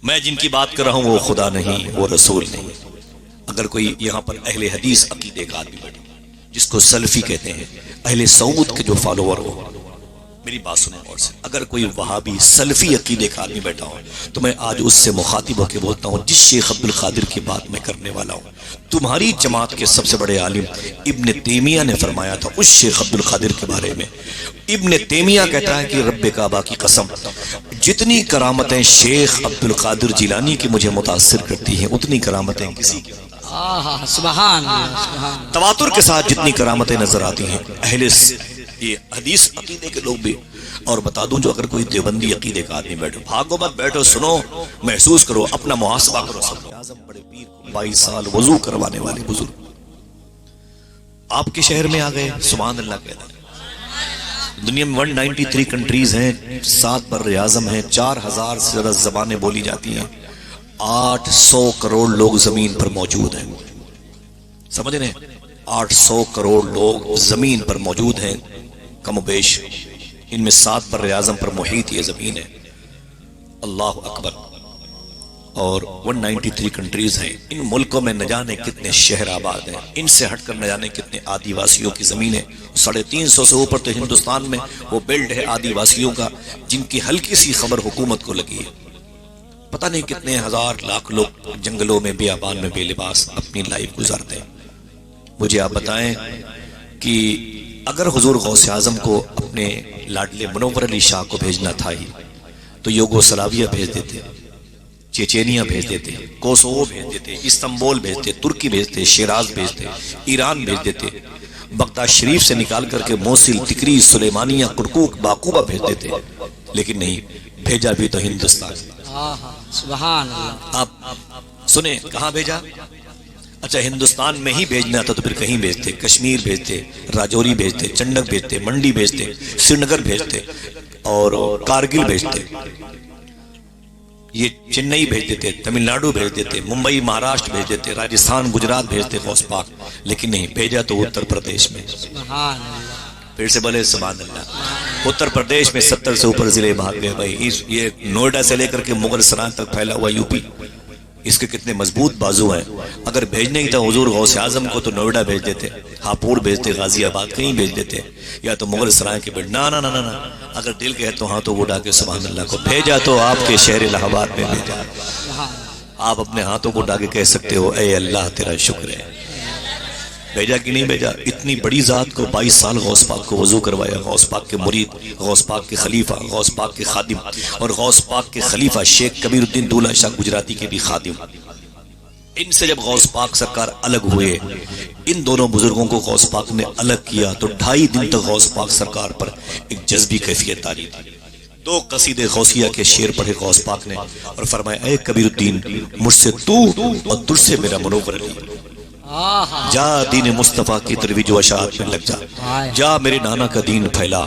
میں جن کی بات کر رہا ہوں وہ خدا نہیں، وہ رسول نہیں۔ اگر کوئی یہاں پر اہل حدیث عقیدے کا آدمی بیٹھا جس کو سلفی کہتے ہیں، اہل سعود کے جو فالوور ہو، میری بات سنیں غور سے، اگر کوئی وہابی سلفی عقیدے کا آدمی بیٹھا ہو تو میں آج اس سے مخاطب ہو کے بولتا ہوں، جس شیخ عبد القادر کی بات میں کرنے والا ہوں، تمہاری جماعت کے سب سے بڑے عالم ابن تیمیہ نے فرمایا تھا اس شیخ عبد القادر کے بارے میں۔ ابن تیمیہ کہتا ہے کہ رب کعبہ کی قسم، جتنی کرامتیں شیخ عبد القادر جیلانی کی مجھے متاثر کرتی ہیں اتنی کرامتیں کسی کی سبحان اللہ، تواتر کے ساتھ جتنی کرامتیں نظر آتی ہیں اہل یہ حدیث عقیدے کے لوگ بھی۔ اور بتا دوں، جو اگر کوئی دیوبندی عقیدے کا آدمی بیٹھو، بھاگو مت، بیٹھو، سنو، محسوس کرو، اپنا محاسبہ کرو۔ سب اعظم بڑے پیر کو 22 سال وضو کروانے والے بزرگ آپ کے شہر میں آ گئے، سبحان اللہ کہنا۔ دنیا میں 193 کنٹریز ہیں، 7 بر اعظم ہیں، 4000 سے زیادہ زبانیں بولی جاتی ہیں، 800 کروڑ لوگ زمین پر موجود ہیں۔ سمجھ رہے ہیں؟ 800 کروڑ لوگ زمین پر موجود ہیں، کم و بیش ان میں 7 بر اعظم پر محیط یہ زمین ہے۔ اللہ اکبر۔ اور 193 کنٹریز ہیں، ان ملکوں میں نہ جانے کتنے شہر آباد ہیں، ان سے ہٹ کر نہ جانے کتنے آدی واسیوں کی زمین ہے۔ 350 سے اوپر تو ہندوستان میں وہ بیلٹ ہے آدی واسیوں کا، جن کی ہلکی سی خبر حکومت کو لگی ہے۔ پتہ نہیں کتنے ہزار لاکھ لوگ جنگلوں میں بیابان میں بے لباس اپنی لائف گزارتے ہیں۔ مجھے آپ بتائیں کہ اگر حضور غوث اعظم کو اپنے لاڈلے منور علی شاہ کو بھیجنا تھا ہی تو یوگوسلاویہ بھیج دیتے، چیچینیا بھیج دیتے، کوسوو بھیج دیتے، استنبول بھیجتے، ترکی بھیجتے، شیراز بھیجتے، ایران بھیج دیتے، بغداد شریف سے نکال کر کے موصل، تکریز، سلیمانیہ، کرکوک، باقوبہ بھیج دیتے، لیکن نہیں، بھیجا بھی تو ہندوستان۔ سبحان اللہ۔ آپ سنیں کہاں بھیجا؟ اچھا ہندوستان میں ہی بھیجنا تھا تو پھر کہیں بھیجتے، کشمیر بھیجتے، راجوری بھیجتے، چنڈک بھیجتے، منڈی بھیجتے، سری نگر بھیجتے اور کارگل بھیجتے، یہ چنئی بھیج دیتے، تمل ناڈو بھیج دیتے، ممبئی مہاراشٹر بھیج دیتے، راجستھان گجرات بھیجتے غوث پاک، لیکن نہیں، بھیجا تو اتر پردیش میں۔ سبحان اللہ۔ پھر سے بولے سبحان اللہ۔ اتر پردیش میں 70 سے اوپر ضلع بھاگ گئے بھائی۔ یہ نوئیڈا سے لے کر کے مغل سرائے تک پھیلا ہوا یو پی، اس کے کتنے مضبوط بازو ہیں۔ اگر بھیجنے ہی تھا حضور غوث اعظم کو تو نوئیڈا بھیج دیتے، ہاپوڑ بھیجتے، غازی آباد کہیں بھیج دیتے، یا تو مغل سرائے کے بیٹھ نا نا نا نا۔ اگر دل کے ہے تو ہاں تو اڑا کے سبحان اللہ کو بھیجا تو آپ کے شہر الہ آباد میں بھیجا۔ آپ اپنے ہاتھوں کو اڑا کے کہہ سکتے ہو اے اللہ تیرا شکر ہے، بھیجا کہ نہیں بھیجا؟ اتنی بڑی ذات کو 22 سال غوث پاک کو وضو کروایا، غوث پاک کے مرید، غوث پاک کے خلیفہ، غوث پاک کے خادم، اور غوث پاک کے خلیفہ شیخ کبیر الدین دولہ شاہ گجراتی کے بھی خادم۔ ان سے جب غوث پاک سرکار الگ ہوئے، ان دونوں بزرگوں کو غوث پاک نے الگ کیا تو 2.5 دن تک غوث پاک سرکار پر ایک جذبی کیفیت تاری تھی۔ 2 قصیدے غوثیہ کے شعر پڑھے غوث پاک نے اور فرمایا اے کبیر الدین، مجھ سے تو اور تجھ سے میرا منور علی، جا دین مصطفیٰ کی ترویج و اشاعت میں لگ جا، جا میرے نانا کا دین پھیلا۔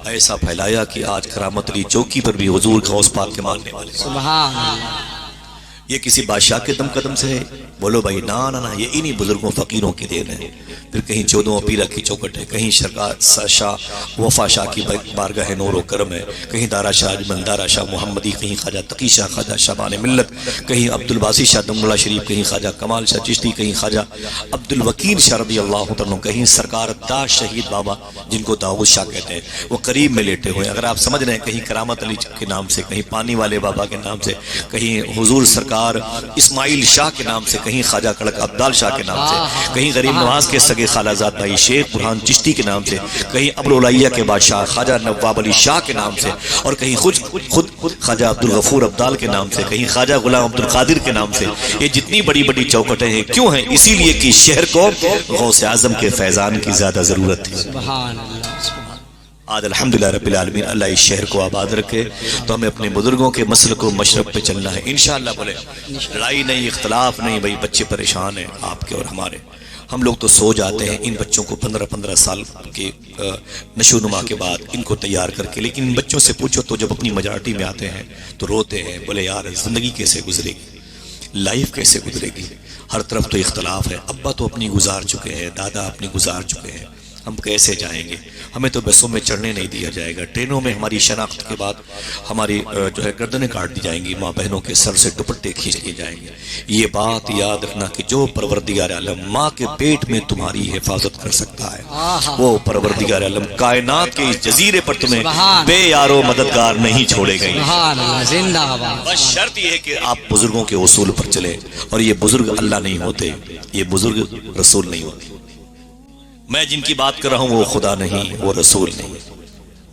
ایسا پھیلایا کہ آج کرامت علی چوکی پر بھی حضور غوث پاک کے ماننے والے۔ سبحان اللہ۔ یہ کسی بادشاہ کے دم قدم سے ہے؟ بولو بھائی نا نا نا، یہ انہی بزرگوں فقیروں کی دین ہے۔ پھر کہیں 14 پیرہ کی چوکٹ ہے، کہیں شاہ وفا شاہ کی بارگاہ نور و کرم ہے، کہیں دارا شاہ اجمل، دارا شاہ محمدی، کہیں خواجہ تقی شاہ، خواجہ شابان ملت، کہیں عبد الباسی شاہ دملہ شریف، کہیں خواجہ کمال شاہ چشتی، کہیں خواجہ عبد الوکیل شاہ رضی اللہ عنہ، کہیں سرکار داش شہید بابا جن کو داؤد شاہ کہتے ہیں، وہ قریب میں لیٹے ہوئے ہیں۔ اگر آپ سمجھ رہے ہیں کہیں کرامت علی کے نام سے، کہیں پانی والے بابا کے نام سے، کہیں حضور سرکار اسماعیل شاہ کے نام سے، کہیں خواجہ کڑک عبدال شاہ کے نام سے، کہیں غریب نواز کے سگے خالہ زاد بھائی شیخ برہان چشتی کے نام سے، کہیں ابوالعالیہ کے بادشاہ خواجہ نواب علی شاہ کے نام سے، اور کہیں خود خواجہ عبد الغفور عبدال کے نام سے، کہیں خواجہ غلام عبد القادر کے نام سے۔ یہ جتنی بڑی بڑی چوکٹیں ہیں کیوں ہیں؟ اسی لیے کہ شہر کو غوث اعظم کے فیضان کی زیادہ ضرورت تھی۔ سبحان اللہ۔ آج الحمدللہ رب العالمین اللہ اس شہر کو آباد رکھے تو ہمیں اپنے بزرگوں کے مسلک و مشرب پہ چلنا ہے انشاءاللہ۔ بولے لڑائی نہیں، اختلاف نہیں، بھئی بچے پریشان ہیں آپ کے اور ہمارے۔ ہم لوگ تو سو جاتے ہیں ان بچوں کو 15 سال کے نشو نما کے بعد ان کو تیار کر کے، لیکن ان بچوں سے پوچھو تو جب اپنی میجارٹی میں آتے ہیں تو روتے ہیں، بولے یار زندگی کیسے گزرے گی، لائف کیسے گزرے گی، ہر طرف تو اختلاف ہے۔ ابا تو اپنی گزار چکے ہیں، دادا اپنی گزار چکے ہیں، ہم کیسے جائیں گے؟ ہمیں تو بسوں میں چڑھنے نہیں دیا جائے گا، ٹرینوں میں ہماری شناخت کے بعد ہماری جو ہے گردنیں کاٹ دی جائیں گی، ماں بہنوں کے سر سے دوپٹے کھینچ لیے جائیں گے۔ یہ بات یاد رکھنا کہ جو پروردگار عالم ماں کے پیٹ میں تمہاری حفاظت کر سکتا ہے، وہ پروردگار عالم کائنات کے اس جزیرے پر تمہیں بے یارو مددگار نہیں چھوڑے گا۔ سبحان اللہ، زندہ باد۔ بس شرط یہ ہے کہ آپ بزرگوں کے اصول پر چلے، اور یہ بزرگ اللہ نہیں ہوتے، یہ بزرگ رسول نہیں ہوتے۔ میں جن کی بات کر رہا ہوں وہ خدا نہیں، وہ رسول نہیں۔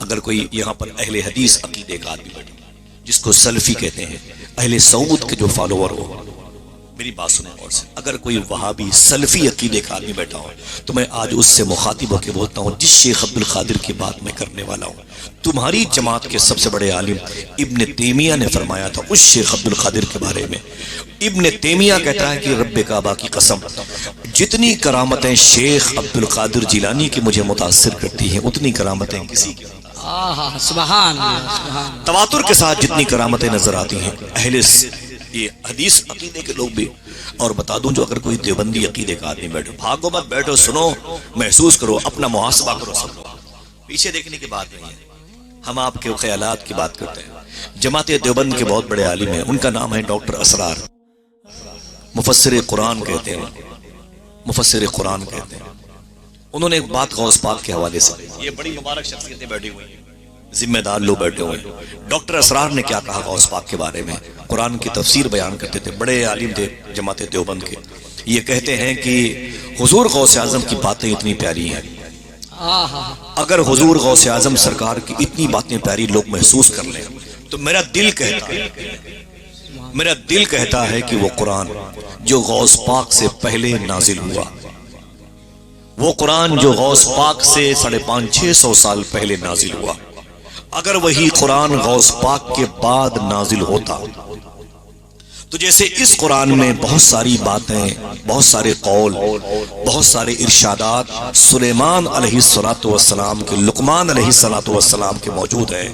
اگر کوئی یہاں پر اہل حدیث عقیدے کا آدمی بیٹھے جس کو سلفی کہتے ہیں، اہل سعود کے جو فالوور ہو، میری بات سنیں اور سے، اگر کوئی وہابی سلفی عقیدے کا آدمی بیٹھا ہو تو میں آج اس سے مخاطب ہو کے بولتا ہوں، جس شیخ عبد القادر کی بات میں کرنے والا ہوں، تمہاری جماعت کے سب سے بڑے عالم ابن تیمیہ نے فرمایا تھا اس شیخ عبد القادر کے بارے میں۔ ابن تیمیہ کہتا ہے کہ رب کعبہ کی قسم، جتنی کرامتیں شیخ عبد القادر جیلانی کی مجھے متاثر کرتی ہیں اتنی کرامتیں کسی کی۔ سبحان اللہ، سبحان تواتر کے ساتھ جتنی کرامتیں نظر آتی ہیں اہل یہ حدیث عقیدے کے لوگ بھی، اور بتا دوں جو اگر کوئی دیوبندی عقیدے کا آدمی بیٹھو، بھاگو مت، بیٹھو، سنو، محسوس کرو، اپنا محاسبہ کرو، سب پیچھے دیکھنے کی بات نہیں ہے، ہم آپ کے خیالات کی بات کرتے ہیں۔ جماعت دیوبند کے بہت بڑے عالم ہیں، ان کا نام ہے ڈاکٹر اسرار، مفسر قرآن کہتے ہیں، مفسر قرآن کہتے ہیں۔ انہوں نے ایک بات غوث پاک کے حوالے سے، یہ بڑی مبارک شخصیتیں بیٹھی ہوئی ہیں، ذمہ دار لوگ بیٹھے ہوئے ہیں۔ ڈاکٹر اسرار نے کیا کہا غوث پاک کے بارے میں؟ قرآن کی تفسیر بیان کرتے تھے، بڑے عالم تھے جماعت دیوبند کے۔ یہ کہتے ہیں کہ حضور غوث اعظم کی باتیں اتنی پیاری ہیں، اگر حضور غوث اعظم سرکار کی اتنی باتیں پیاری لوگ محسوس کر لیں تو میرا دل کہتا ہے کہ وہ قرآن جو غوث پاک سے پہلے نازل ہوا، وہ قرآن جو غوث پاک سے 550-600 سال پہلے نازل ہوا، اگر وہی قرآن غوث پاک کے بعد نازل ہوتا تو جیسے اس قرآن میں بہت ساری باتیں، بہت سارے قول، بہت سارے ارشادات سلیمان علیہ السلام کے، لقمان علیہ السلام کے موجود ہیں،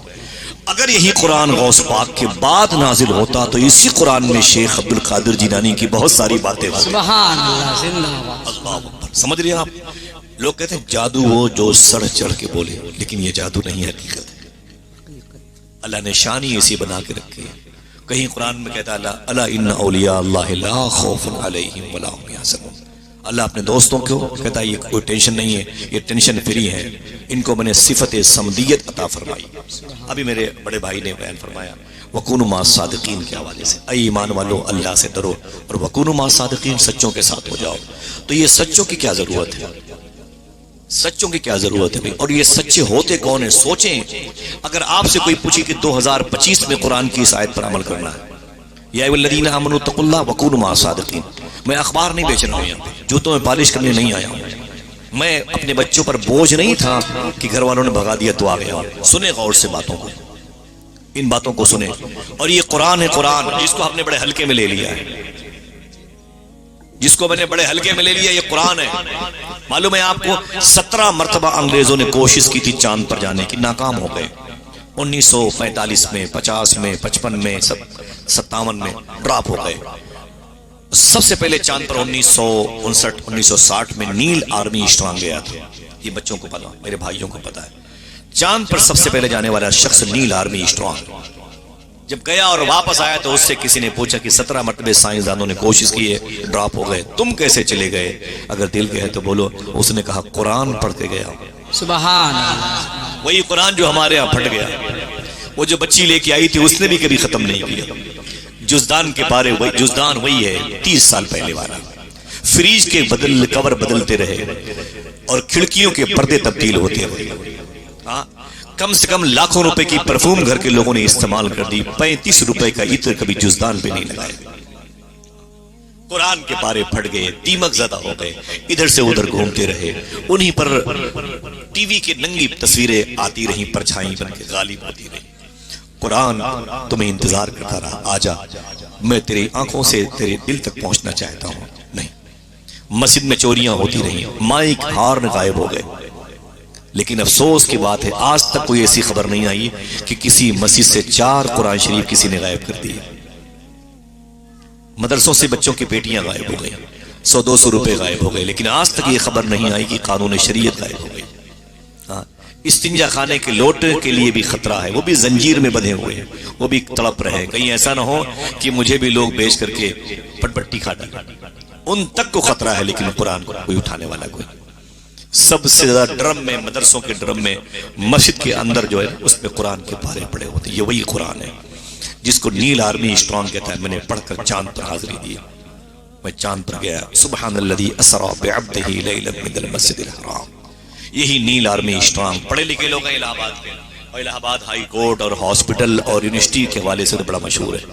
اگر یہی قرآن غوث پاک کے بعد نازل ہوتا تو اسی قرآن میں شیخ عبد القادر جیلانی کی بہت ساری باتیں ہوتی۔ سبحان اللہ، زندہ باد۔ اللہ اکبر، سمجھ رہے ہیں آپ؟ لوگ کہتے ہیں جادو وہ جو سڑ چڑھ کے بولے، لیکن یہ جادو نہیں ہے، حقیقت ہے۔ اللہ نے شان ہی ایسی بنا کے رکھی ہے۔ کہیں قرآن میں کہتا ہے الا ان اولیاء اللہ لا خوف علیہم ولا هم يحزنون، اللہ اپنے دوستوں کو کہتا ہے یہ کوئی ٹینشن نہیں ہے، یہ ٹینشن فری ہے، ان کو میں نے صفت صمدیت عطا فرمائی۔ ابھی میرے بڑے بھائی نے بیان فرمایا وَكُونُوا مَعَ الصَّادِقِينَ کے حوالے سے، اے ایمان والو اللہ سے ڈرو اور وَكُونُوا مَعَ الصَّادِقِينَ، سچوں کے ساتھ ہو جاؤ۔ تو یہ سچوں کی کیا ضرورت ہے؟ سچوں کی کیا ضرورت ہے؟ اور یہ سچے ہوتے کون ہیں؟ سوچیں، اگر آپ سے کوئی پوچھے کہ 2025 میں قرآن کی اس آیت پر عمل کرنا ہے، یا ایھا الذین آمنوا اتقوا اللہ وکونوا مع الصادقین، میں اخبار نہیں بیچ رہا ہوں، یہاں پہ جوتوں میں پالش کرنے نہیں آیا ہوں، میں اپنے بچوں پر بوجھ نہیں تھا کہ گھر والوں نے بھگا دیا تو آ گیا ہوں۔ سنیں غور سے باتوں کو، ان باتوں کو سنیں۔ اور یہ قرآن ہے، قرآن جس کو ہم نے بڑے ہلکے میں لے لیا ہے، جس کو میں نے بڑے ہلکے میں لے لیا، یہ قرآن ہے۔ معلوم ہے آپ کو 17 مرتبہ انگریزوں نے کوشش کی تھی چاند پر جانے کی، ناکام ہو گئے۔ 1945 میں، 50 میں، 55 میں، 57 میں ڈراپ ہو گئے۔ سب سے پہلے چاند پر 1959 1960 میں نیل آرمی اسٹرانگ گیا تھا، یہ بچوں کو پتا، میرے بھائیوں کو پتا ہے۔ چاند پر سب سے پہلے جانے والا شخص نیل آرمی اسٹرانگ جب گیا اور واپس آیا تو اس سے کسی نے پوچھا کہ 17 مرتبہ سائنسدانوں نے کوشش کی ہے، ڈراپ ہو گئے، تم کیسے چلے گئے؟ اگر دل کے ہے تو بولو۔ اس نے کہا قرآن پڑھ کے گیا۔ سبحان اللہ، وہی قرآن جو ہمارے ہاں پھٹ گیا، وہ جو بچی لے کے آئی تھی اس نے بھی کبھی ختم نہیں کیا۔ جزدان کے پارے جزدان وہی ہے 30 سال پہلے والا، فریج کے کور بدلتے رہے اور کھڑکیوں کے پردے تبدیل ہوتے رہے۔ ہاں، کم سے کم لاکھوں روپے کی پرفیوم گھر کے لوگوں نے استعمال کر دی، 35 روپے کا عطر کبھی جزدان پہ نہیں لگایا۔ قرآن کے پارے پھٹ گئے، دیمک زدہ ہو گئے، ادھر سے ادھر گھومتے رہے، انہی پر ٹی وی کی ننگی تصویریں آتی رہیں، پرچھائیں بن کے غالب ہوتی رہی۔ قرآن تمہیں انتظار کرتا رہا، آجا، میں تیری آنکھوں سے تیرے دل تک پہنچنا چاہتا ہوں۔ نہیں، مسجد میں چوریاں ہوتی رہیں، مائک ہارن غائب ہو گئے، لیکن افسوس کی بات ہے آج تک کوئی ایسی خبر نہیں آئی کہ کسی مسجد سے 4 قرآن شریف کسی نے غائب کر دی۔ مدرسوں سے بچوں کی پیٹیاں غائب ہو گئی، 100-200 روپے غائب ہو گئے، لیکن آج تک یہ خبر نہیں آئی کہ قانون شریعت غائب ہو گئی۔ ہاں، استنجا خانے کے لوٹے کے لیے بھی خطرہ ہے، وہ بھی زنجیر میں بندھے ہوئے ہیں، وہ بھی تڑپ رہے ہیں، کہیں ایسا نہ ہو کہ مجھے بھی لوگ بیچ کر کے پٹ پٹی کھا ڈالیں۔ ان تک کو خطرہ ہے، لیکن قرآن کو کوئی اٹھانے والا کوئی۔ سب سے زیادہ ڈرم میں، مدرسوں کے ڈرم میں، مسجد کے اندر جو ہے اس میں قرآن کے پارے پڑے ہوتے ہیں۔ یہ وہی قرآن ہے جس کو نیل آرمی اسٹرانگ کہتا ہے۔ میں نے پڑھ کر چاند پر حاضری دی، میں چاند پر گیا، سبحان الذی اسری بعبدہ لیلا من المسجد الحرام۔ یہی نیل آرمی اسٹرانگ پڑھے لکھے لوگ ہیں الہ آباد کے، اور الہ آباد ہائی کورٹ اور ہاسپٹل اور یونیورسٹی کے حوالے سے تو بڑا مشہور ہے۔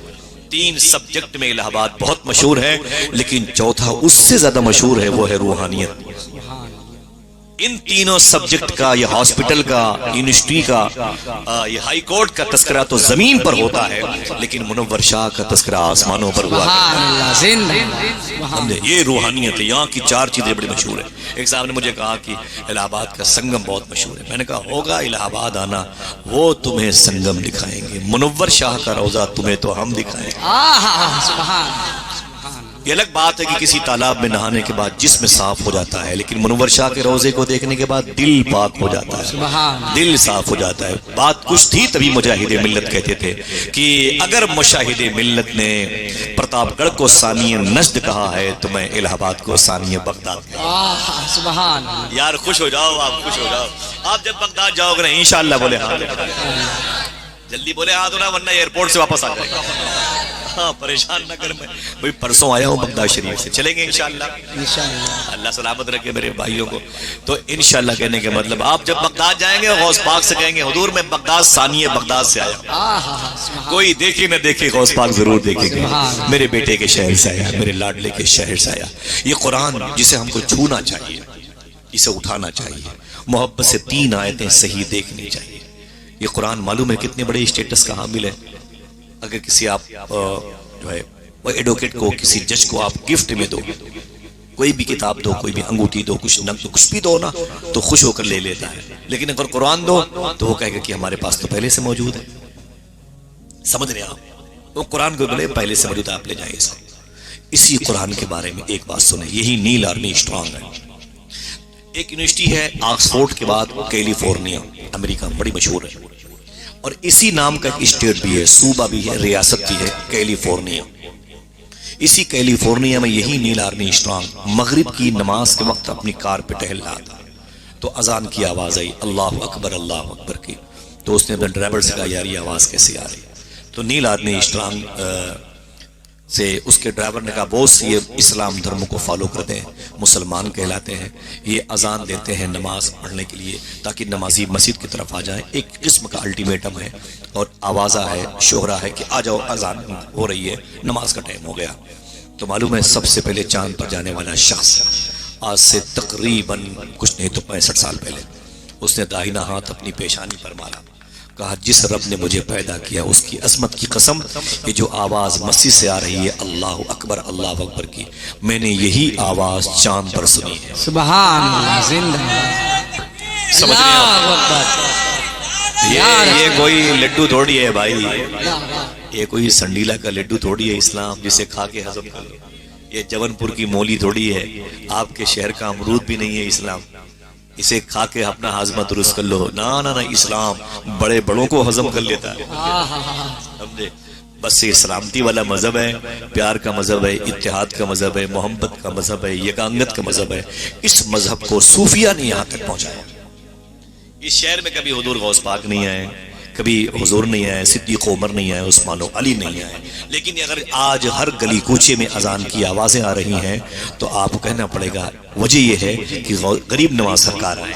3 سبجیکٹ میں الہ آباد بہت مشہور ہے، لیکن چوتھا اس سے زیادہ مشہور ہے، وہ ہے روحانیت۔ ان تینوں سبجیکٹ کا، یہ ہاسپٹل کا، یونیورسٹی کا، یہ ہائی کورٹ کا تذکرہ تو زمین پر ہوتا ہے، لیکن منور شاہ کا تذکرہ آسمانوں پر ہوا ہے۔ یہ روحانیت ہے۔ یہاں کی 4 چیزیں بڑی مشہور ہیں۔ ایک صاحب نے مجھے کہا کہ الہ آباد کا سنگم بہت مشہور ہے۔ میں نے کہا ہوگا، الہ آباد آنا، وہ تمہیں سنگم دکھائیں گے، منور شاہ کا روضہ تمہیں تو ہم دکھائیں گے۔ یہ الگ بات ہے کہ کسی تالاب میں نہانے کے بعد جسم صاف ہو جاتا ہے، لیکن منور شاہ کے روضے کو دیکھنے کے بعد دل پاک ہو جاتا ہے، دل صاف ہو جاتا ہے۔ بات کچھ تھی، تبھی مجاہد ملت کہتے تھے کہ اگر مشاہد ملت نے پرتاپ گڑھ کو ثانی نجد کہا ہے تو میں الہ آباد کو ثانی بغداد کہا۔ یار خوش ہو جاؤ، آپ خوش ہو جاؤ۔ آپ جب بغداد جاؤ گے انشاءاللہ بولے ہاں، جلدی بولے ہاں تو نہ، ورنہ ایئرپورٹ سے واپس آ جائے گا۔ ہاں پریشان نہ کر، میں بھئی پرسوں آیا ہوں بغداد شریف سے، چلیں گے انشاءاللہ۔ اللہ سلامت رکھے میرے بھائیوں کو۔ تو انشاءاللہ کہنے کے مطلب آپ جب بغداد جائیں گے غوث پاک سے کہیں گے حضور میں بغداد ثانی بغداد سے آیا ہوں۔ کوئی دیکھے نہ دیکھے غوث پاک ضرور دیکھیں گے، میرے بیٹے کے شہر سے آیا، میرے لاڈلے کے شہر سے آیا۔ یہ قرآن جسے ہم کو چھونا چاہیے، اسے اٹھانا چاہیے، محبت سے 3 آیتیں صحیح دیکھنی چاہیے۔ یہ قرآن معلوم ہے کتنے بڑے اسٹیٹس کا حامل ہے۔ اگر کسی آپ جو ہے وہ ایڈوکیٹ کو، کسی جج کو آپ گفٹ میں دو، کوئی بھی کتاب دو، کوئی بھی انگوٹھی دو، کچھ نقد دو، کچھ بھی دو نا، تو خوش ہو کر لے لیتا ہے۔ لیکن اگر قرآن دو تو وہ کہے گا کہ ہمارے پاس تو پہلے سے موجود ہے۔ سمجھ رہے ہیں آپ؟ وہ قرآن کو بولے پہلے سے موجود ہے، آپ لے جائیں اس کو۔ اسی قرآن کے بارے میں ایک بات سنیں، یہی نیل آرمی اسٹرانگ ہے۔ ایک یونیورسٹی ہے آکسفورڈ کے بعد کیلیفورنیا، امریکہ، بڑی مشہور ہے، اور اسی نام کا ایک اسٹیٹ بھی ہے، صوبہ بھی ہے، ریاست بھی ہے، کیلیفورنیا۔ اسی کیلیفورنیا میں یہی نیل آرمی اسٹرانگ مغرب کی نماز کے وقت اپنی کار پہ ٹہل رہا تھا، تو اذان کی آواز آئی، اللہ اکبر اللہ اکبر کی۔ تو اس نے اپنے ڈرائیور سے کہا یار یہ آواز کیسے آ رہی؟ تو نیل آرمی اسٹرانگ سے اس کے ڈرائیور نے کہا بوس یہ اسلام دھرم کو فالو کرتے ہیں، مسلمان کہلاتے ہیں، یہ اذان دیتے ہیں نماز پڑھنے کے لیے تاکہ نمازی مسجد کی طرف آ جائیں، ایک قسم کا الٹیمیٹم ہے اور آوازہ ہے، شہرہ ہے کہ آ جاؤ اذان ہو رہی ہے، نماز کا ٹائم ہو گیا۔ تو معلوم ہے سب سے پہلے چاند پر جانے والا شخص آج سے تقریباً کچھ نہیں تو 65 سال پہلے اس نے داہنا ہاتھ اپنی پیشانی پر مارا، کہا جس رب نے مجھے پیدا کیا اس کی عظمت کی قسم، یہ جو آواز مسجد سے آ رہی ہے اللہ اکبر کی، میں نے یہی آواز چاند پر سنی ہے۔ سبحان اللہ، زندہ سمجھ رہے ہیں یہ کوئی لڈو تھوڑی ہے بھائی، یہ کوئی سنڈیلا کا لڈو تھوڑی ہے اسلام جسے کھا کے ہضم کر لو، یہ جون پور کی مولی تھوڑی ہے، آپ کے شہر کا امرود بھی نہیں ہے اسلام، اسے کھا کے اپنا ہاضمہ درست کر لو، نہ اسلام بڑے بڑوں کو ہضم کر لیتا ہے۔ سمجھے؟ بس یہ سلامتی والا مذہب ہے، پیار کا مذہب ہے، اتحاد کا مذہب ہے، محبت کا مذہب ہے، یگانگت کا مذہب ہے۔ اس مذہب کو صوفیہ نے یہاں تک پہنچایا۔ اس شہر میں کبھی حضور غوث پاک نہیں آئے، کبھی حضور نہیں آئے، صدیق عمر نہیں آئے، عثمان و علی نہیں آئے، لیکن اگر آج ہر گلی کوچے میں اذان کی آوازیں آ رہی ہیں تو آپ کو کہنا پڑے گا وجہ یہ ہے کہ غریب نواز سرکار آئے،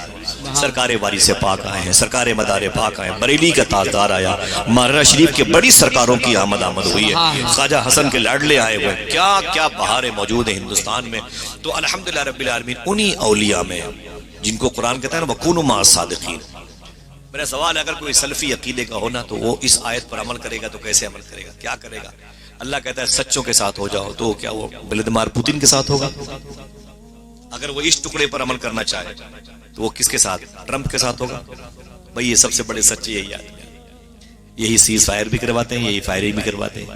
سرکار واری سے پاک آئے ہیں، سرکار مدار پاک آئے ہیں، بریلی کا تاجدار آیا، مہاراجہ شریف کے بڑی سرکاروں کی آمد ہوئی ہے، خواجہ حسن کے لاڈلے آئے ہوئے، کیا کیا بہاریں موجود ہیں ہندوستان میں۔ تو الحمدللہ رب العالمین انہی اولیاء میں جن کو قرآن کہتا ہے نا وَكُونُوا مَعَ الصَّادِقِينَ۔ میرا سوال ہے اگر کوئی سلفی عقیدے کا ہونا تو وہ اس آیت پر عمل کرے گا تو کیسے عمل کرے گا، کیا کرے گا؟ اللہ کہتا ہے سچوں کے ساتھ ہو جاؤ، تو کیا وہ ولادیمیر پوتن کے ساتھ ہوگا؟ اگر وہ اس ٹکڑے پر عمل کرنا چاہے تو وہ کس کے ساتھ؟ ٹرمپ کے ساتھ ہوگا؟ بھئی یہ سب سے بڑے سچے یہی آدمی ہیں، یہی سیز فائر بھی کرواتے ہیں، یہی فائرنگ بھی کرواتے ہیں،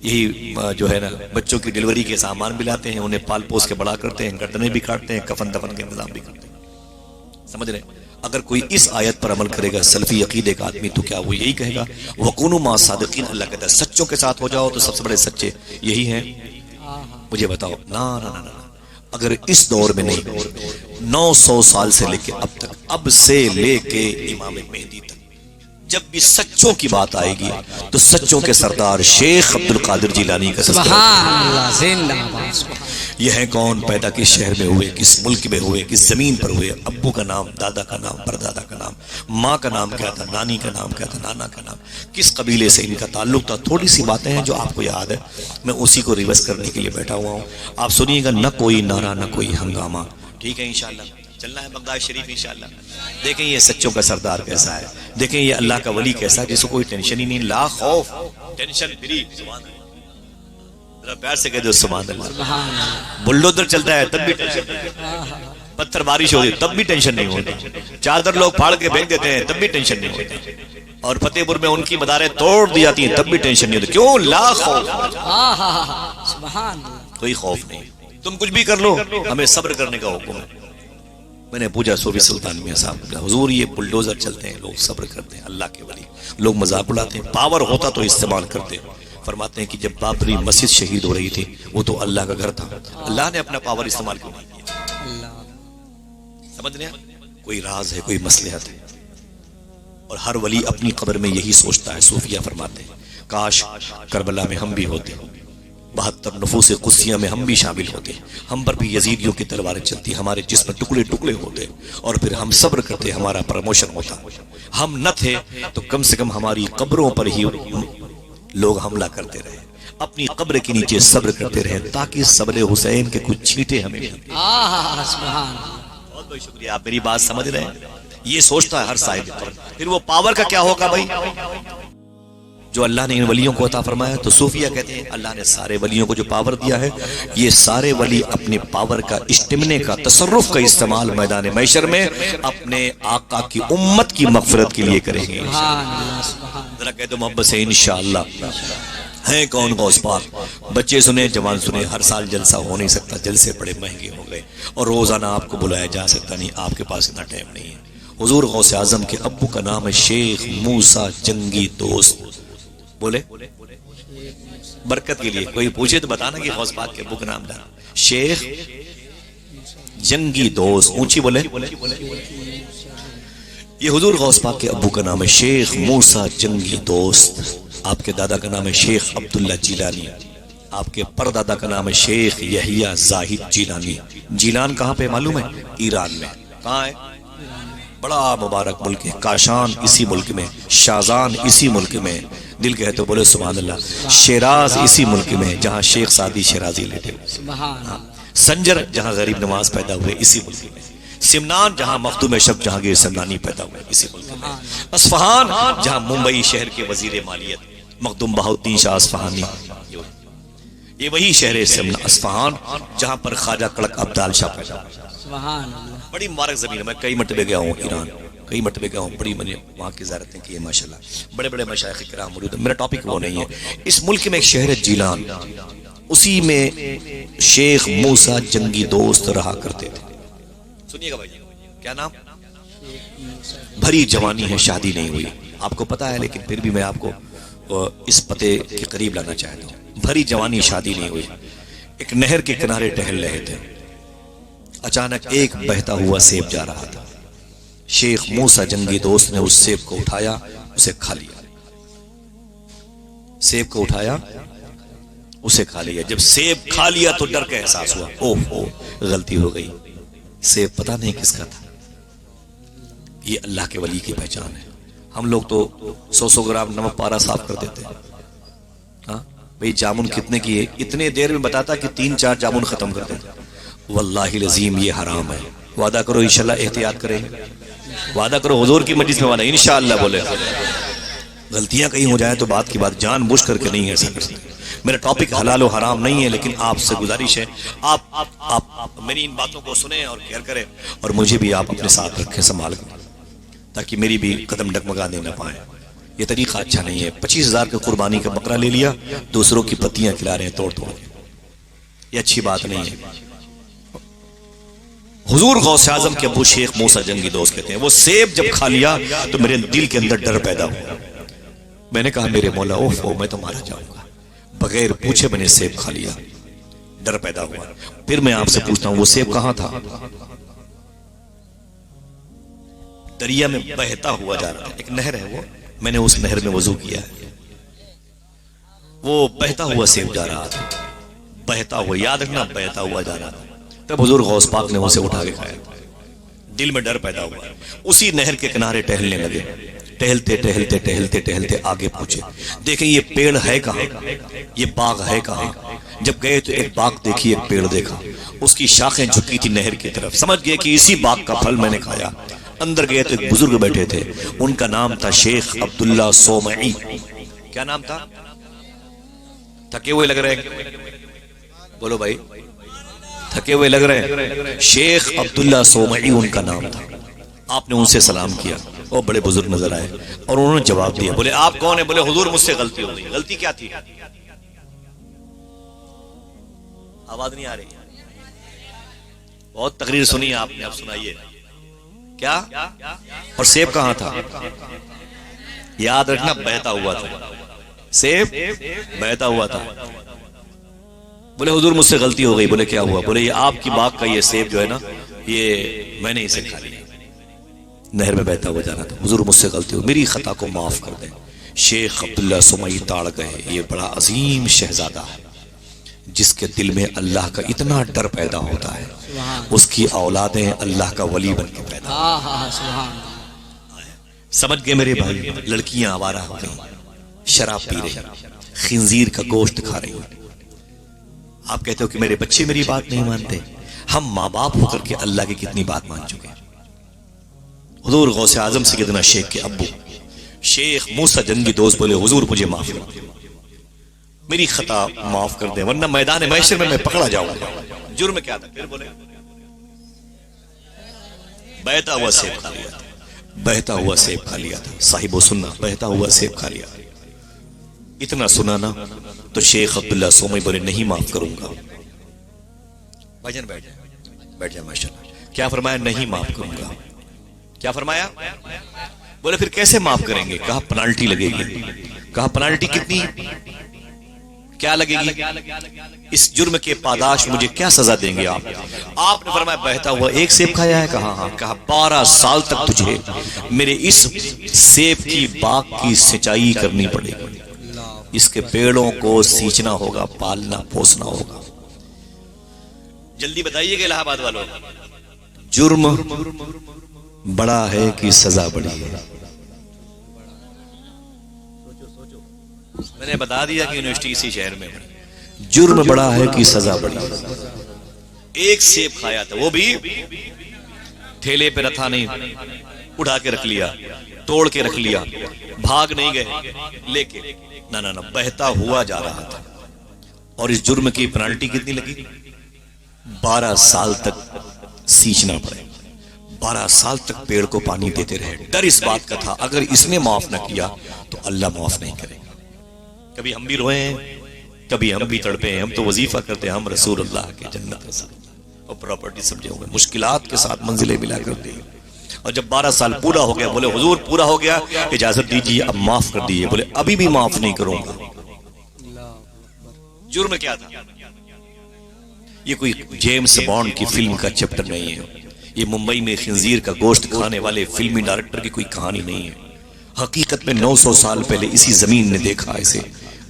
یہی جو ہے نا بچوں کی ڈیلیوری کے سامان بھی لاتے ہیں، انہیں پال پوس کے بڑا کرتے ہیں، گردنیں بھی کاٹتے ہیں، کفن دفن کے انتظام بھی کرتے ہیں. سمجھ رہے ہیں؟ اگر کوئی اس آیت پر عمل کرے گا سلفی عقیدے کا آدمی تو کیا وہ یہی کہے گا وَكُونُوا مَعَ الصَّادِقِينَ؟ اللہ کہتا ہے سچوں کے ساتھ ہو جاؤ تو سب سے بڑے سچے یہی ہیں. مجھے بتاؤ نا نا نا نا اگر اس دور میں نہیں 900 سال سے لے کے اب تک، اب سے لے کے امام مہدی تک، جب بھی سچوں کی بات آئے گی تو سچوں کے سردار شیخ عبد القادر جیلانی کا تذکرہ. سبحان اللہ زندہ باد. یہ ہیں کون؟ پیدا کس شہر میں ہوئے، کس ملک میں ہوئے، کس زمین پر ہوئے، ابو کا نام، دادا کا نام، پردادا کا نام، ماں کا نام کیا تھا، نانی کا نام کیا تھا، نانا کا نام، کس قبیلے سے ان کا تعلق تھا. تھوڑی سی باتیں ہیں جو آپ کو یاد ہے، میں اسی کو ریورس کرنے کے لیے بیٹھا ہوا ہوں. آپ سنیے گا، نہ کوئی نعرہ نہ کوئی ہنگامہ. ٹھیک ہے؟ انشاءاللہ چلنا ہے بغداد شریف انشاءاللہ. دیکھیں یہ سچوں کا سردار کیسا ہے، دیکھیں یہ اللہ کا ولی کیسا ہے جس کو کوئی ٹینشن ہی نہیں، لا خوف، ٹینشن فری. سبحان اللہ. ذرا پیار سے کہہ دو سبحان اللہ. سبحان اللہ. بلڈوزر چلتا ہے تب بھی ٹینشن نہیں، پتھر بارش ہوتی ہے تب بھی ٹینشن نہیں ہوتی، چادر لوگ پھاڑ کے پھینک دیتے ہیں تب بھی ٹینشن نہیں ہوتی، اور فتح پور میں ان کی مداریں توڑ دی جاتی ہیں تب بھی ٹینشن نہیں ہوتی. کیوں؟ لا خوف. سبحان اللہ. کوئی خوف نہیں، تم کچھ بھی کر لو، ہمیں صبر کرنے کا حکم ہے. میں نے پوچھا صوفی سلطان میاں صاحب، حضور یہ بلڈوزر چلتے ہیں، لوگ صبر کرتے ہیں، اللہ کے ولی، لوگ مذاق اڑاتے ہیں، پاور ہوتا تو استعمال کرتے. فرماتے ہیں کہ جب بابری مسجد شہید ہو رہی تھی وہ تو اللہ کا گھر تھا، اللہ نے اپنا پاور استعمال کیوں نہیں کیا؟ سمجھ رہے ہیں؟ کوئی راز ہے، کوئی مصلحت ہے. اور ہر ولی اپنی قبر میں یہی سوچتا ہے. صوفیہ فرماتے ہیں کاش کربلا میں ہم بھی ہوتے، 72 نفوس قدسیہ میں ہم بھی شامل ہوتے، ہم پر بھی یزیدیوں کی تلواریں چلتی، ہمارے جسم ٹکڑے ٹکڑے ہوتے، اور پھر ہم صبر کرتے، ہمارا پروموشن ہوتا. ہم نہ تھے تو کم سے کم ہماری قبروں پر ہی لوگ حملہ کرتے رہے، اپنی قبر کے نیچے صبر کرتے رہے تاکہ صبر حسین کے کچھ چھینٹے ہمیں ملیں. سبحان. بہت بہت شکریہ. آپ میری بات سمجھ رہے ہیں؟ یہ سوچتا ہے ہر صاحب قبر. پھر وہ پاور کا کیا ہوگا بھائی جو اللہ نے ان ولیوں کو عطا فرمایا؟ تو صوفیہ کہتے ہیں اللہ نے سارے ولیوں کو جو پاور دیا ہے، یہ سارے ولی اپنے پاور کا، اسٹمنے کا، تصرف کا استعمال میدان محشر میں اپنے آقا کی امت کی مغفرت کے لیے کریں گے. ذرا کہہ دو محبت سے انشاءاللہ. ہیں کون غوث پاک؟ بچے سنیں، جوان سنیں. ہر سال جلسہ ہو نہیں سکتا، جلسے بڑے مہنگے ہو گئے، اور روزانہ آپ کو بلایا جا سکتا نہیں، آپ کے پاس اتنا ٹائم نہیں ہے. حضور غوث اعظم کے ابو کا نام ہے شیخ موسیٰ جنگی دوست. بولے برکت کے لیے کوئی پوچھے تو بتانا کہ غوث پاک کے ابو کا نام تھا شیخ جنگی دوست. اونچی بولے. یہ حضور غوث پاک کے ابو کا نام ہے شیخ موسیٰ جنگی دوست. آپ کے دادا کا نام ہے شیخ عبداللہ جیلانی. آپ کے پردادا کا نام ہے شیخ یحییٰ زاہد جیلانی. جیلان کہاں پہ معلوم ہے؟ ایران میں. کہاں ہے؟ بڑا مبارک ملک ہے. کاشان اسی ملک میں، شازان اسی ملک میں. دل کہے تو بولے سبحان اللہ. شیراز اسی ملک میں جہاں شیخ سعدی شیرازی لیتے ہوئے. سنجر جہاں غریب نواز پیدا ہوئے اسی ملک میں. سمنان جہاں مخدوم شب جہانگیر سمنانی پیدا ہوئے اسی ملک میں. اصفہان جہاں ممبئی شہر کے وزیر مالیت مخدوم بہاؤالدین شاہ اصفہانی، یہ وہی شہر اصفہان جہاں پر خواجہ کڑک عبدال شاہ پیدا ہوئے. بڑی مبارک زمین ہے. میں کئی مرتبہ گیا ہوں ایران، کئی مرتبہ گیا ہوں. بڑی میں نے وہاں کی زیارتیں کی ہیں ماشاءاللہ. بڑے بڑے مشائخ کرام موجود ہیں. میرا ٹاپک وہ نہیں ہے. اس ملک میں ایک شہر ہے جیلان، اسی میں شیخ موسیٰ جنگی دوست رہا کرتے تھے. سنیے گا بھائی، کیا نام؟ بھری جوانی ہے، شادی نہیں ہوئی. آپ کو پتا ہے لیکن پھر بھی میں آپ کو اس پتے کے قریب لانا چاہتا ہوں. بھری جوانی، شادی نہیں ہوئی. ایک نہر کے کنارے ٹہل رہے تھے. اچانک ایک بہتا ہوا سیب جا رہا تھا. شیخ موسیٰ جنگی دوست نے اس سیب کو اٹھایا، اسے کھا لیا. سیب کو اٹھایا، اسے کھا لیا. جب سیب کھا لیا تو ڈر کا احساس ہوا، اوہ غلطی ہو گئی. سیب پتہ نہیں کس کا تھا. یہ اللہ کے ولی کی پہچان ہے. ہم لوگ تو 100 گرام نمک پارا صاف کر دیتے ہیں. ہاں بھئی جامن کتنے کی ہے؟ اتنے دیر میں بتاتا کہ 3-4 جامن ختم کر دیتے. واللہ العظیم یہ حرام ہے. وعدہ کرو انشاءاللہ احتیاط کریں. وعدہ کرو حضور کی مجلس میں وعدہ انشاءاللہ بولے. غلطیاں کہیں ہو جائیں تو بات کی بات جان بوجھ کر کے نہیں ایسا کرتے. میرا ٹاپک حلال و حرام نہیں ہے، لیکن آپ سے گزارش ہے آپ میری ان باتوں کو سنیں اور کیئر کریں، اور مجھے بھی آپ اپنے ساتھ رکھیں، سنبھال کر، تاکہ میری بھی قدم ڈگمگانے نہ پائیں. یہ طریقہ اچھا نہیں ہے. 25,000 کا قربانی کا بکرا لے لیا, دوسروں کی پتیاں کھلا رہے ہیں توڑ توڑ کے, یہ اچھی بات نہیں ہے. حضور غوث اعظم کے ابو شیخ موسیٰ جنگی دوست کہتے ہیں وہ سیب جب کھا لیا تو میرے دل کے اندر ڈر پیدا ہوا. میں نے کہا میرے مولا اوف میں تو مارا جاؤں گا, بغیر پوچھے میں نے سیب کھا لیا, ڈر پیدا ہوا. پھر میں آپ سے پوچھتا ہوں وہ سیب کہاں تھا؟ دریا میں بہتا ہوا جا رہا ہے, ایک نہر ہے وہ, میں نے اس نہر میں وضو کیا ہے, وہ بہتا ہوا سیب جا رہا تھا, بہتا ہوا, یاد رکھنا بہتا ہوا جا رہا تھا. تب حضور غوث پاک نے اسے اٹھا کے کھایا. دل میں ڈر پیدا ہوا, اسی نہر کے کنارے ٹہلنے لگے. ٹہلتے ٹہلتے ٹہلتے ٹہلتے آگے پہنچے, دیکھیں یہ پیڑ ہے کہاں, یہ باغ ہے کہاں. جب گئے تو ایک باغ دیکھی, ایک پیڑ دیکھا, اس کی شاخیں جھکی تھی نہر کی طرف. سمجھ گئے کہ اسی باغ کا پھل میں نے کھایا. اندر گئے تو ایک بزرگ بیٹھے تھے, ان کا نام تھا شیخ عبداللہ سومعی. کیا نام تھا؟ تھکے ہوئے لگ رہے ہیں, بولو بھائی, تھکے ہوئے لگ رہے ہیں. شیخ عبداللہ سومعی ان کا نام تھا. آپ نے ان سے سلام کیا, وہ بڑے بزرگ نظر آئے اور انہوں نے جواب دیا. بولے آپ کون ہیں؟ بولے حضور مجھ سے غلطی ہو گئی. غلطی کیا تھی؟ آواز نہیں آ رہی, بہت تقریر سنی آپ نے, اب سنائیے. کیا؟ اور سیب کہاں تھا؟ یاد رکھنا بہتا ہوا تھا, سیب بہتا ہوا تھا. بولے حضور مجھ سے غلطی ہو گئی. بولے کیا ہوا؟ بولے یہ آپ کی باغ کا یہ سیب جو ہے نا, یہ میں نے اسے کھا لیا, نہر میں بہتا ہوا جانا تھا. حضور مجھ سے غلطی ہو, میری خطا کو معاف کر دیں. شیخ عبداللہ سومعی تاڑ گئے. یہ بڑا عظیم شہزادہ ہے جس کے دل میں اللہ کا اتنا ڈر پیدا ہوتا ہے, اس کی اولادیں اللہ کا ولی بن کے پیدا. سمجھ گئے میرے بھائی؟ لڑکیاں آوارہ ہو گئی, شراب پی رہی, خنزیر کا گوشت کھا رہی. آپ کہتے ہو کہ میرے بچے میری بات نہیں مانتے. ہم ماں باپ ہو کر کے اللہ کی کتنی بات مان چکے. حضور غوث اعظم سیدنا شیخ کے ابو شیخ موسیٰ جنگی دوست بولے حضور مجھے معاف کر دیں, میری خطا معاف کر دیں, ورنہ میدان محشر میں پکڑا جاؤں گا. جرم کیا تھا؟ پھر بولے بہتا ہوا سیب کھا لیا تھا, بہتا ہوا سیب کھا لیا تھا. صاحب و سننا, بہتا ہوا سیب کھا لیا. اتنا سنانا تو شیخ عبداللہ سومعی بولے نہیں معاف کروں گا. بھائی بیٹھ جائے, بیٹھ جائے. ماشاءاللہ. کیا فرمایا؟ نہیں معاف کروں گا. کیا فرمایا؟ بولے پھر کیسے معاف کریں گے؟ کہا پنالٹی لگے گی. کہا پنالٹی کتنی؟ کیا لگے گی؟ اس جرم کے پاداش مجھے کیا سزا دیں گے آپ؟ آپ نے فرمایا بہتا ہوا ایک سیب کھایا ہے. کہا ہاں. کہا 12 سال تک تجھے میرے اس سیب کی باغ کی سچائی کرنی پڑے گی. اس کے پیڑوں کو سینچنا ہوگا, پالنا پوسنا ہوگا. جلدی بتائیے کہ الہ آباد والوں, جرم بڑا ہے کہ سزا بڑی ہے؟ میں نے بتا دیا کہ یونیورسٹی اسی شہر میں ہے. جرم بڑا ہے کہ سزا بڑی ہے. ایک سیب کھایا تھا, وہ بھی ٹھیلے پہ رکھا نہیں, اٹھا کے رکھ لیا, توڑ کے رکھ لیا, بھاگ نہیں گئے لے کے, نہ بہتا ہوا جا رہا تھا. اور اس جرم کی پنالٹی کتنی لگی؟ 12 سال تک سینچنا پڑے, 12 سال تک پیڑ کو پانی دیتے رہے. ڈر اس بات کا تھا اگر اس نے معاف نہ کیا تو اللہ معاف نہیں کرے گا. کبھی ہم بھی روئے ہیں, کبھی ہم بھی تڑپے ہیں. ہم تو وظیفہ کرتے ہیں, ہم رسول اللہ کے جنت اور پراپرٹی سمجھے ہوئے, مشکلات کے ساتھ منزلیں ملا کرتے ہیں. اور جب 12 سال پورا ہو گیا, بولے حضور پورا ہو گیا, اجازت دیجیے اب معاف کر دیجیے. بولے ابھی بھی معاف نہیں کروں گا. جرم کیا تھا؟ یہ کوئی جیمز بانڈ کی فلم کا چیپٹر نہیں ہے. یہ ممبئی میں خنزیر کا گوشت کھانے والے فلمی ڈائریکٹر کی کوئی کہانی نہیں ہے. حقیقت میں 900 سال پہلے اسی زمین نے دیکھا ایسے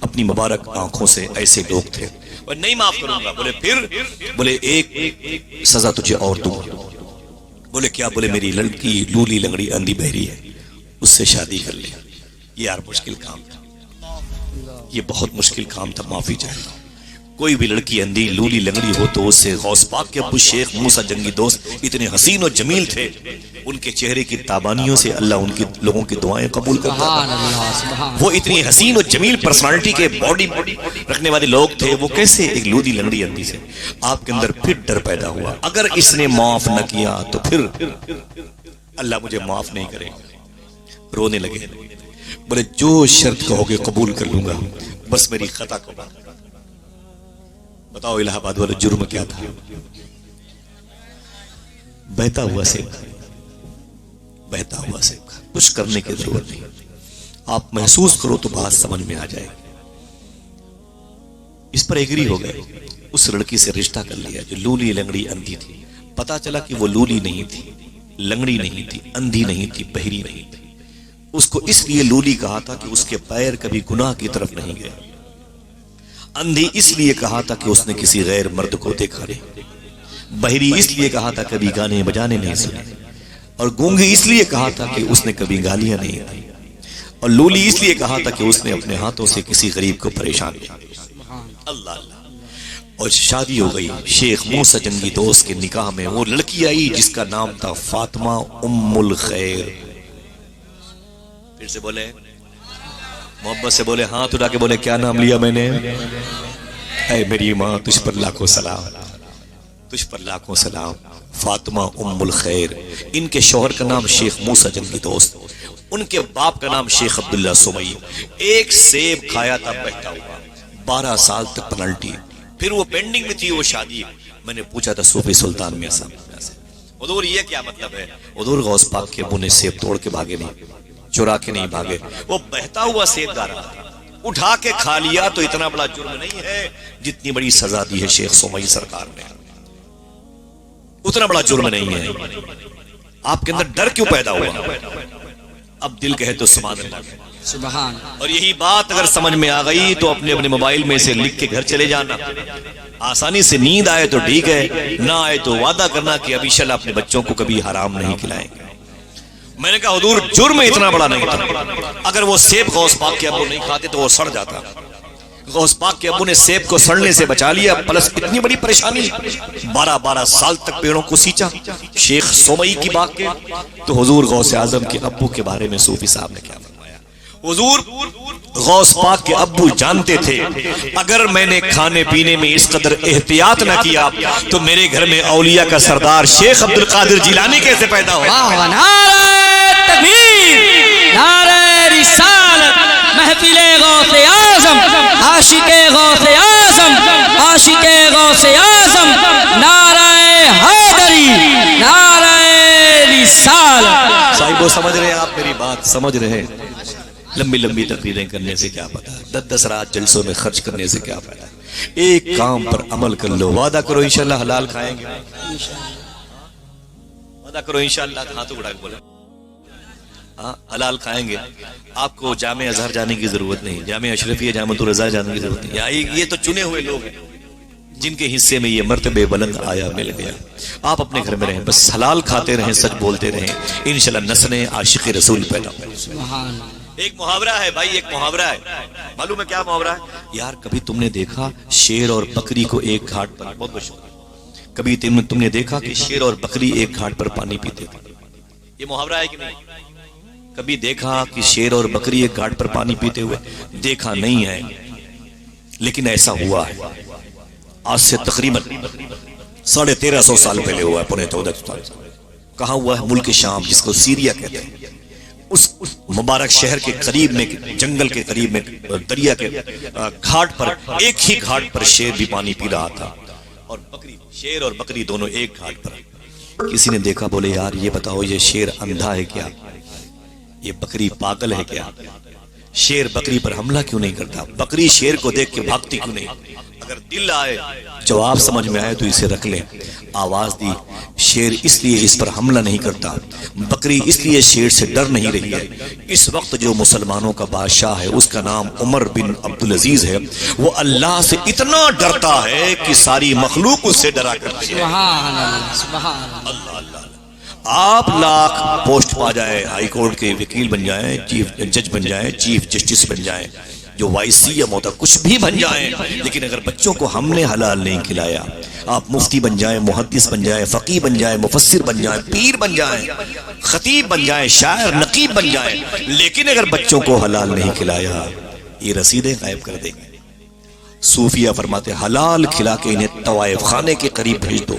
اپنی مبارک آنکھوں سے ایسے لوگ تھے. اور نہیں معاف کروں گا. بولے پھر؟ بولے ایک سزا تجھے اور دوں. بولے کیا؟ بولے میری لڑکی لولی لنگڑی اندھی بہری ہے, اس سے شادی کر لیا. یہ یار مشکل کام تھا, یہ بہت مشکل کام تھا, معافی چاہتا ہوں. کوئی بھی لڑکی اندھی لولی لنگڑی ہو تو اس سے غوث پاک کے ابو شیخ موسیٰ جنگی دوست اتنے حسین و جمیل تھے, ان کے چہرے کی تابانیوں سے اللہ ان کی لوگوں کی دعائیں قبول کرتا تھا. وہ اتنی حسین و جمیل پرسنالٹی کے باڈی رکھنے والے لوگ تھے, وہ کیسے ایک لولی لنگڑی اندھی سے؟ آپ کے اندر پھر ڈر پیدا ہوا, اگر اس نے معاف نہ کیا تو پھر اللہ مجھے معاف نہیں کرے گا. رونے لگے. بولے جو شرط کہو گے قبول کر لوں گا، بس میری خطا کو بات۔ بتاؤ الہ آباد والا جرم کیا تھا؟ بہتا ہوا سیب، بہتا ہوا سیب، کچھ کرنے کی ضرورت نہیں، آپ محسوس کرو تو بات سمجھ میں آ جائے گی۔ اس پر ایگری ہو گئے، اس لڑکی سے رشتہ کر لیا جو لولی لنگڑی اندھی تھی۔ پتا چلا کہ وہ لولی نہیں تھی، لنگڑی نہیں تھی، اندھی نہیں تھی، بہری نہیں تھی۔ اس کو اس لیے لولی کہا تھا کہ اس کے پیر کبھی گناہ کی طرف نہیں گئے، اندھی اس لیے کہا تھا کہ اس نے کسی غیر مرد کو دیکھا نہیں، بہری اس لیے کہا تھا کبھی گانے بجانے نہیں سنے، اور گونگی اس لیے کہا تھا کہ اس نے کبھی گالیاں نہیں دی، اور لولی اس لیے کہا تھا کہ اس نے اپنے ہاتھوں سے کسی غریب کو پریشان کیا۔ اللہ اللہ، اور شادی ہو گئی شیخ موسیٰ جنگی دوست کے نکاح میں۔ وہ لڑکی آئی جس کا نام تھا فاطمہ ام الخیر۔ پھر سے بولے، محبت سے بولے، ہاتھ اٹھا کے بولے، کیا نام لیا میں نے؟ اے میری ماں، تجھ پر لاکھوں سلام، تجھ پر لاکھوں سلام، فاطمہ ام الخیر۔ ان کے شوہر کا نام شیخ موسیٰ جنگی دوست، ان کے باپ کا نام شیخ عبداللہ سمئی۔ ایک سیب کھایا تھا بہتا ہوا، 12 سال تک پنلٹی، پھر وہ پینڈنگ میں تھی وہ شادی۔ میں نے پوچھا تھا صوفی سلطان میاں صاحب سے، حضور یہ کیا مطلب ہے؟ حضور غوث پاک کے ابو نے سیب توڑ کے بھاگے نہیں، چرا کے نہیں بھاگے، وہ بہتا ہوا سیب گا رہا تھا، اٹھا کے کھا لیا تو اتنا بڑا جرم نہیں ہے جتنی بڑی سزا دی ہے شیخ سمئی سرکار نے، اتنا بڑا جرم نہیں ہے۔ آپ کے اندر ڈر کیوں پیدا ہوا؟ اب دل کہے تو سبحان اللہ، سبحان۔ اور یہی بات اگر سمجھ میں آ گئی تو اپنے اپنے موبائل میں سے لکھ کے گھر چلے جانا۔ آسانی سے نیند آئے تو ٹھیک ہے، نہ آئے تو وعدہ کرنا کہ اب انشاءاللہ اپنے بچوں کو کبھی حرام نہیں کھلائیں گے۔ میں نے کہا حضور جرم اتنا بڑا نہیں تھا، اگر وہ سیب غوث پاک کے ابو نہیں کھاتے تو وہ سڑ جاتا۔ غوث پاک کے ابو نے سیب کو سڑنے سے بچا لیا، پلس اتنی بڑی پریشانی، 12 سال تک پیڑوں کو سینچا شیخ سومئی کی بات کے۔ تو حضور غوث اعظم کے ابو کے بارے میں صوفی صاحب نے کیا فرمایا؟ حضور غوث پاک کے ابو جانتے تھے اگر میں نے کھانے پینے میں اس قدر احتیاط نہ کیا تو میرے گھر میں اولیاء کا سردار شیخ عبد القادر جیلانی کیسے پیدا ہو؟ نعرہ تکبیر، نعرہ رسالت، محفل غوث اعظم، عاشق غوث اعظم، عاشق غوث اعظم، نعرہ حیدری، نعرہ رسالت۔ صاحب وہ سمجھ رہے ہیں آپ میری بات؟ سمجھ رہے ہیں؟ لمبی لمبی تقریریں کرنے سے کیا پتا، 10 رات جلسوں میں خرچ کرنے سے کیا فائدہ؟ ایک کام پر عمل کر لو، وعدہ کرو انشاءاللہ حلال کھائیں گے، وعدہ کرو انشاءاللہ، ہاتھوں اٹھا کے بولے ہاں حلال کھائیں گے۔ آپ کو جامع ازہر جانے کی ضرورت نہیں، جامع اشرفیہ جامعۃ الرضا جانے کی ضرورت نہیں، یہ تو چنے ہوئے لوگ ہیں جن کے حصے میں یہ مرتبہ بلند آیا مل گیا۔ آپ اپنے گھر میں رہیں، بس حلال کھاتے رہیں، سچ بولتے رہیں، انشاءاللہ نسلیں عاشق رسول پیدا ہوں۔ سبحان۔ ایک محاورہ ہے بھائی، ایک محاورہ ہے، معلوم ہے کیا محاورہ ہے؟ یار کبھی تم نے دیکھا شیر اور بکری کو ایک گھاٹ پر، بہت مشہور، کبھی تم نے دیکھا کہ شیر اور بکری ایک گھاٹ پر پانی پیتے تھے؟ یہ محاورہ ہے کہ نہیں؟ کبھی دیکھا کہ شیر اور بکری ایک گھاٹ پر پانی پیتے ہوئے؟ دیکھا نہیں ہے، لیکن ایسا ہوا ہے۔ آج سے تقریباً 1350 سال پہلے ہوا ہے، 14.5 سال۔ کہاں ہوا ہے؟ ملک شام، جس کو سیریا کہتے ہیں، اس مبارک شہر کے قریب میں، جنگل کے قریب میں، دریا کے گھاٹ پر، ایک ہی گھاٹ پر شیر بھی پانی پی رہا تھا، اور بکری، شیر اور بکری دونوں ایک گھاٹ پر۔ کسی نے دیکھا، بولے یار یہ بتاؤ یہ شیر اندھا ہے کیا؟ یہ بکری پاگل ہے کیا؟ شیر بکری پر حملہ کیوں نہیں کرتا؟ بکری شیر کو دیکھ کے بھاگتی کیوں نہیں؟ اگر دل آئے، جواب سمجھ میں آئے تو اسے رکھ لیں۔ آواز دی، شیر اس لیے اس پر حملہ نہیں کرتا، بکری اس لیے شیر سے ڈر نہیں رہی ہے۔ اس وقت جو مسلمانوں کا بادشاہ ہے اس کا نام عمر بن عبدالعزیز ہے، وہ اللہ سے اتنا ڈرتا ہے کہ ساری مخلوق اس سے ڈرا کرتی ہے۔ سبحان اللہ، سبحان اللہ اللہ۔ آپ لاکھ پوسٹ پا جائیں، ہائی کورٹ کے وکیل بن جائیں، چیف جج بن جائیں، چیف جسٹس بن جائیں، جو وائس سی ایم ہوتا کچھ بھی بن جائیں، لیکن اگر بچوں کو ہم نے حلال نہیں کھلایا، آپ مفتی بن جائیں، محدث بن جائیں، فقیہ بن جائیں، مفسر بن جائیں، پیر بن جائیں، خطیب بن جائیں، شاعر نقیب بن جائیں، لیکن اگر بچوں کو حلال نہیں کھلایا، یہ رسیدیں غائب کر دیں گے۔ صوفیہ فرماتے حلال کھلا کے انہیں طوائف خانے کے قریب بھیج دو،